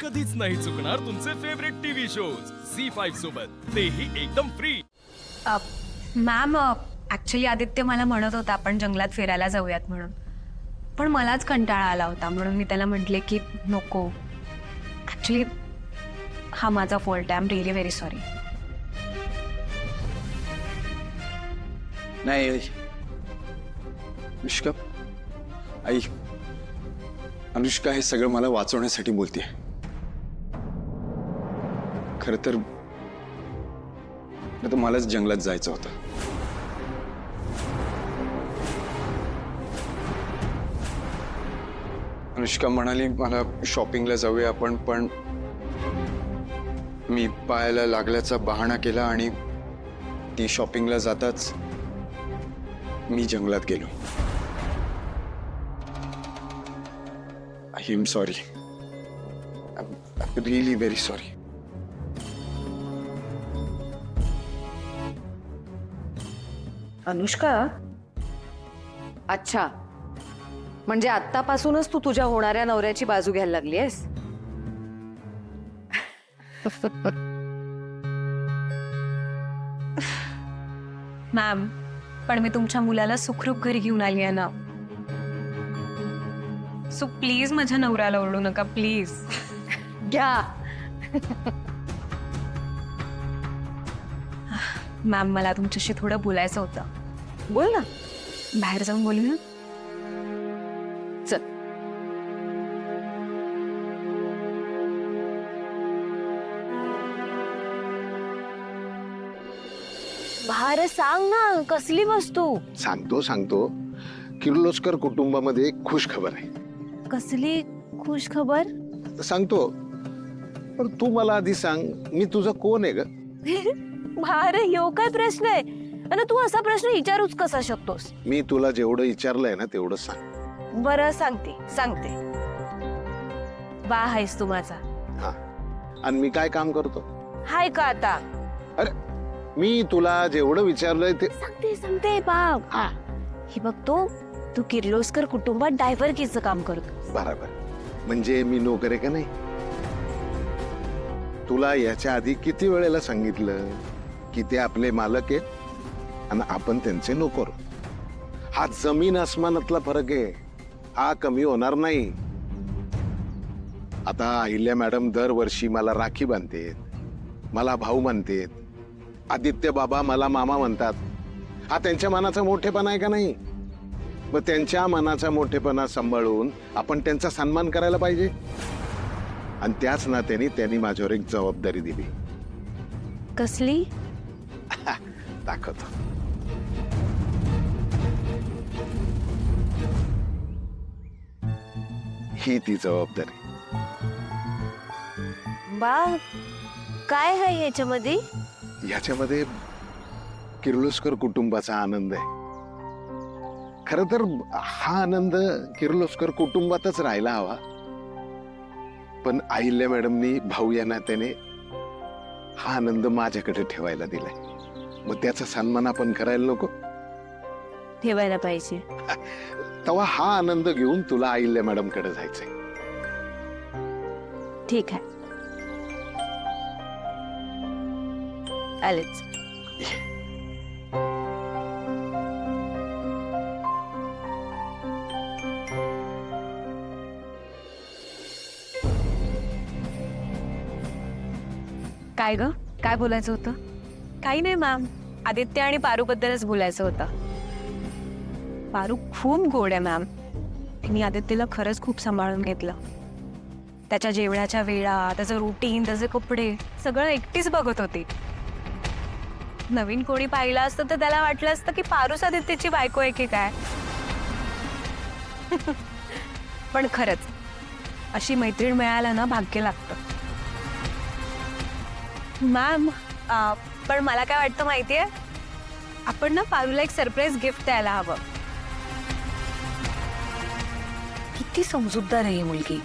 कधीच नाही चुकणार तुमचे फेवरेट टीव्ही शोज झी5 सोबत, तेही एकदम फ्री। मॅम ॲक्च्युली आदित्य मला म्हणत होता आपण जंगलात फिरायला जाऊयात म्हणून, पण मलाच कंटाळा आला होता म्हणून मी त्याला म्हटले की नको। ॲक्च्युली हा माझा फॉल्ट आहे, I am really very sorry. नाही अनुष्का, आई अनुष्का हे सगळं मला वाचवण्यासाठी बोलते। खरं तर मलाच जंगलात जायचं होतं। अनुष्का म्हणाली मला शॉपिंगला जाऊया आपण, पण मी पायाला लागल्याचा बहाणा केला आणि ती शॉपिंगला जाताच मी जंगलात गेलो। I am sorry, I am really very sorry. Anushka, अच्छा, म्हणजे आत्तापासूनच तू तुझ्या होणाऱ्या नवऱ्याची बाजू घ्यायला लागलीयस? मॅम पण मी तुमच्या मुलाला सुखरूप घरी घेऊन आली आहे ना, सो प्लीज माझ्या नवऱ्याला ओरडू नका प्लीज। घ्या। मॅम मला तुमच्याशी थोडं बोलायचं होतं। बोल ना। बाहेर जाऊन बोलूया? चल। बाहेर सांग ना, कसली वस्तू? सांगतो किर्लोस्कर कुटुंबामध्ये एक खुश खबर आहे। कसली खुश खबर? सांगतो, पण तू मला आधी सांग, मी तुझं कोण आहे ग? बाहेर ह्यो काय प्रश्न आहे? आणि तू असा प्रश्न विचारूच कसा शकतोस? मी तुला जेवढं विचारलंय ना तेवढं सांग। बरं सांगते। बा आहेस तू माझा? हा, आणि मी काय काम करतो? हाय का आता? अरे मी तुला जेवढं विचारलंय ते सांगते बाब। हे बघतो, तू किर्लोस्कर कुटुंबात डायव्हरकीचं काम करतो। बरोबर, म्हणजे मी नोकर आहे का नाही? तुला याच्या आधी किती वेळेला सांगितलं की ते आपले मालक आहेत आणि आपण त्यांचे नोकर। हा जमीन आसमानातला फरक आहे, हा कमी होणार नाही। आता अहिल्या मॅडम दरवर्षी मला राखी बांधतेत, मला भाऊ म्हणतेत, आदित्य बाबा मला मामा म्हणतात। हा त्यांच्या मनाचा मोठेपणा आहे का नाही? मग त्यांच्या मनाचा मोठेपणा सांभाळून आपण त्यांचा सन्मान करायला पाहिजे। आणि त्याच नात्याने त्यांनी माझ्यावर एक जबाबदारी दिली। कसली? दाखवतो। ही ती जबाबदारी। बा काय आहे याच्यामध्ये? याच्यामध्ये किर्लोस्कर कुटुंबाचा आनंद आहे। खरं तर हा आनंद किर्लोस्कर कुटुंबातच राहायला हवा, पण अहिल्या मॅडमनी भाऊ या नात्याने हा आनंद माझ्याकडे ठेवायला दिलाय। मग त्याचा सन्मान आपण करायला नको? ठेवायला पाहिजे। तेव्हा हा आनंद घेऊन तुला अहिल्या मॅडम कडे जायचंय। ठीक आहे, आलेच। काय ग, काय बोलायचं होतं? काही नाही मॅम, आदित्य आणि पारू बद्दलच बोलायचं होतं। पारू खूप गोड आहे मॅम, तिने आदित्यला खरंच खूप सांभाळून घेतलं। त्याच्या जेवणाच्या वेळा, त्याचं रुटीन, त्याचे कपडे सगळं एकटीच बघत होती। नवीन कोणी पाहिलं असतं तर त्याला वाटलं असतं की पारूच आदित्यची बायको आहे की काय। पण खरंच अशी मैत्रीण मिळायला ना भाग्य लागतं। मॅम पण मला काय वाटतं माहितीये, आपण ना पारूला एक सरप्राईज गिफ्ट द्यायला हवं। किती समजूतदार आहे ही मुलगी।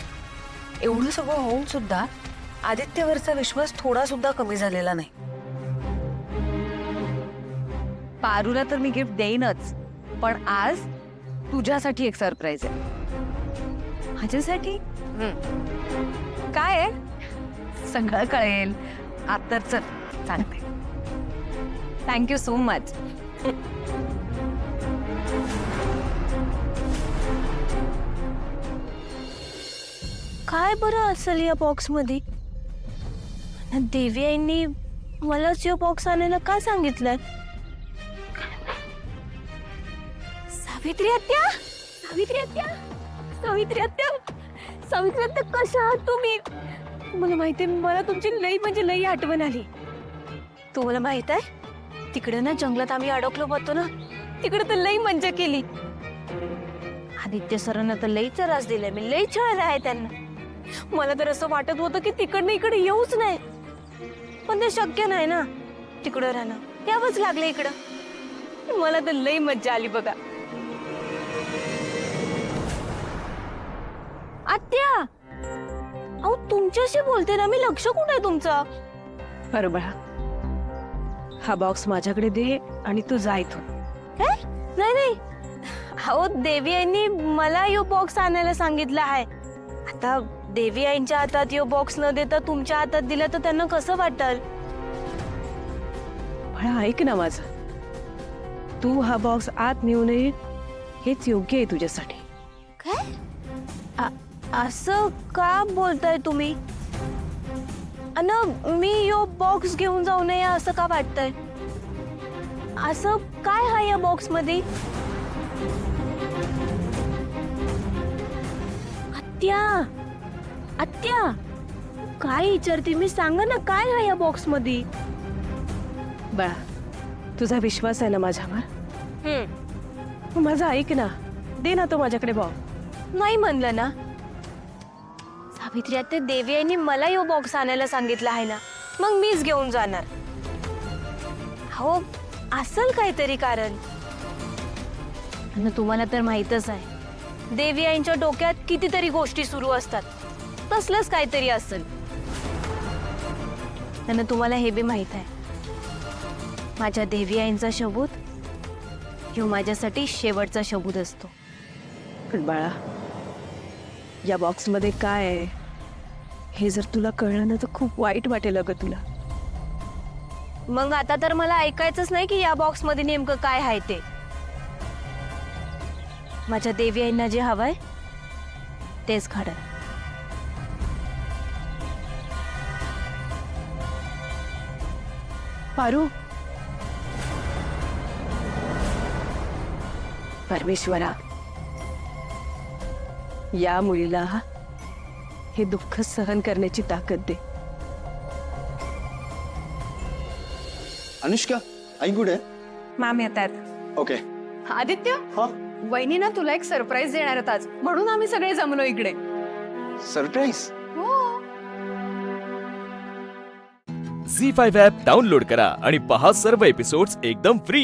एवढं सगळं होऊन सुद्धा आदित्यवरचा विश्वास थोडा सुद्धा कमी झालेला नाही। पारूला तर मी गिफ्ट देईनच, पण आज तुझ्यासाठी एक सरप्राईज आहे। माझ्यासाठी? काय आहे? सगळं कळेल. आता तर चल सांगते. Thank you so much. काय बरं असेल या बॉक्समध्ये? देवी आईंनी मलाच या बॉक्स आणायला का सांगितलंय? सावित्री आत्या, सावित्री आत्या, सावित्री आत्या, सावित्री आत्या, कशा आहात तुम्ही? तुम्हाला माहिती आहे, मला तुमची लई म्हणजे लई आठवण आली. तुम्हाला माहित आहे, तिकडे ना जंगलात आम्ही अडकलो होतो ना, तिकडे तर लई मज्जा केली. आदित्य सरांना तर लई त्रास दिलाय, मी लई छळला आहे त्यांना. मला तर असं वाटत होतं की तिकडनं इकडे येऊच नाही, पण ते शक्य नाही ना, तिकडं राहणं यावंच लागलं इकडं. मला तर लई मज्जा आली बघा. आत्या, अहो तुमच्याशी बोलते ना मी, लक्ष कुठे आहे तुमचं? बरोबर. हा बॉक्स माझ्याकडे दे आणि तू जा इथून. काय? नाही नाही, अहो देवी आईंनी मला यो बॉक्स आणायला सांगितलं आहे. आता देवी आईंच्या हातात यो बॉक्स न देता तुमच्या हातात दिला तर त्यांना कसं वाटेल? बाळा ऐक ना माझं, तू हा बॉक्स आत नेऊ नये हेच योग्य आहे तुझ्यासाठी. काय? असं का बोलताय तुम्ही? अन मी यो बॉक्स घेऊन जाऊ नये असं का वाटतंय? असं काय आहे या बॉक्स मध्ये? आत्या, आत्या, काय विचारते मी, सांगा ना काय आहे या बॉक्स मध्ये? बाळा तुझा विश्वास आहे ना माझ्यावर? मग माझं ऐक ना, दे ना तो माझ्याकडे बॉक्स. नाही म्हणलं ना. सावित्री आत्या, देवी आईने मला यो बॉक्स आणायला सांगितलं आहे ना, मग मीच घेऊन जाणार. हो, असेल काहीतरी कारण. आणि तुम्हाला तर माहीतच आहे, देवी आईंच्या डोक्यात कितीतरी गोष्टी सुरू असतात, तसलंच काहीतरी असेल. त्यांना तुम्हाला हे बी माहित आहे, माझ्या देवी आईंचा शबूत ह्यो माझ्यासाठी शेवटचा शबूत असतो. पण बाळा, या बॉक्स मध्ये काय आहे हे जर तुला कळलं ना तर खूप वाईट वाटेल अगं तुला. मग आता तर मला ऐकायचंच नाही की या बॉक्स मध्ये नेमकं काय आहे ते. माझ्या देवी आईंना जे हवंय तेच खरं. पारू, परमेश्वरा, या मुलीला हे दुःख सहन करण्याची ताकद दे. अनुष्का, आई कुठे? मॅम येतात. ओके. आदित्य, हा, वहिनी ना तुला एक सरप्राईज देणार आहेत आज, म्हणून आम्ही सगळे जमलो इकडे. सरप्राईज? झी 5 ॲप डाउनलोड करा आणि पहा सर्व एपिसोड्स एकदम फ्री.